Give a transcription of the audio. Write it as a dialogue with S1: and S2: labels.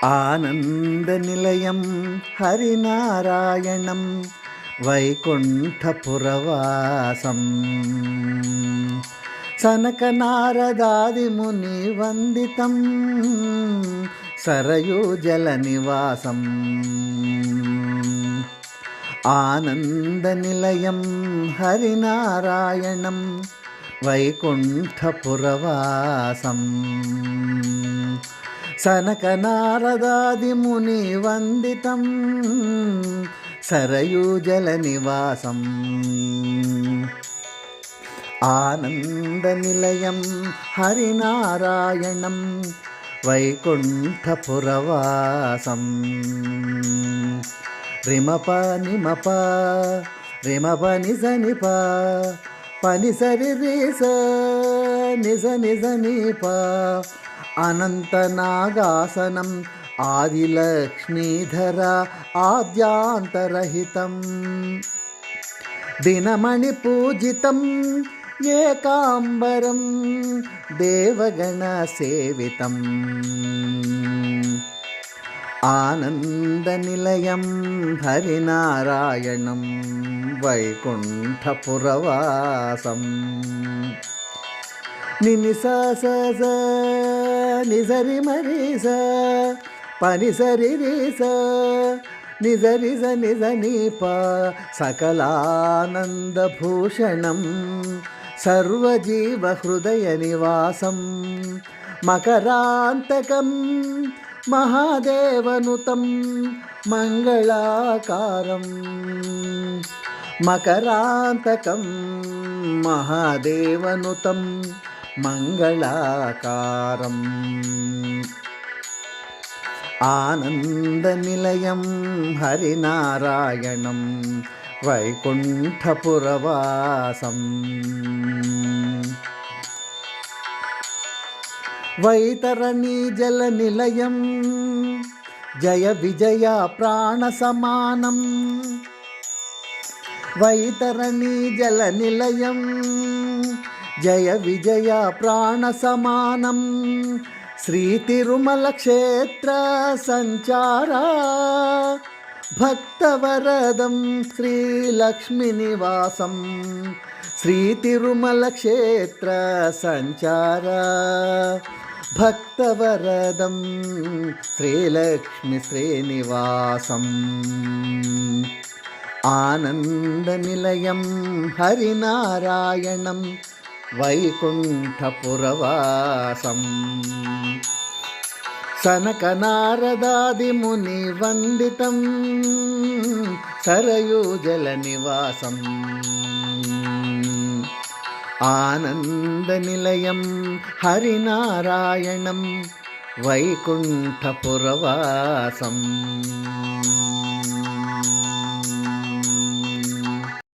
S1: ఆనందనిలయం హరినారాయణం వైకుంఠపురవాసం సనకనారదాదిముని వందితం సరయూజలనివాసం ఆనందనిలయం హరినారాయణం వైకుంఠపురవాసం సనకనారదాదిముని వందితం సరయూజలనివాసం ఆనందనిలయం హరినారాయణం వైకుంఠపురవాసం రిమప నిమప రిమప నిజ నిప పని సరి రిస నిజ నిజ నిప అనంతనాగాసనం ఆదిలక్ష్మీధర ఆద్యాంతరహితం దినమణి పూజితం ఏకాంబరం దేవగణ సేవితం ఆనందనిలయం హరినారాయణం వైకుంఠపురవాసం నినిస స నిజరి మరిస పని సరి రిస నిజ రిజ నిజ నీప సకలానందభూషణం సర్వజీవ హృదయ నివాసం మకరాంతకం మహాదేవనుతం మంగళాకారం మకరాంతకం మహాదేవనుతం మంగళాకారం ఆనందనిలయం హరినారాయణం వైకుంఠపురవాసం వైతరణీ జలనిలయం జయ విజయ ప్రాణసమానం వైతరణీ జలనిలయం జయ విజయ ప్రాణసమానం శ్రీ తిరుమల క్షేత్ర సంచారా భక్తవరదం శ్రీలక్ష్మి నివాసం శ్రీ తిరుమల క్షేత్ర సంచారా భక్తవరదం శ్రీలక్ష్మి శ్రీనివాసం ఆనందనిలయం హరినారాయణం వైకుంఠపురవాసం సనకనారదాదిముని వందితం సరయూజలనివాసం ఆనందనిలయం హరినారాయణం వైకుంఠపురవాసం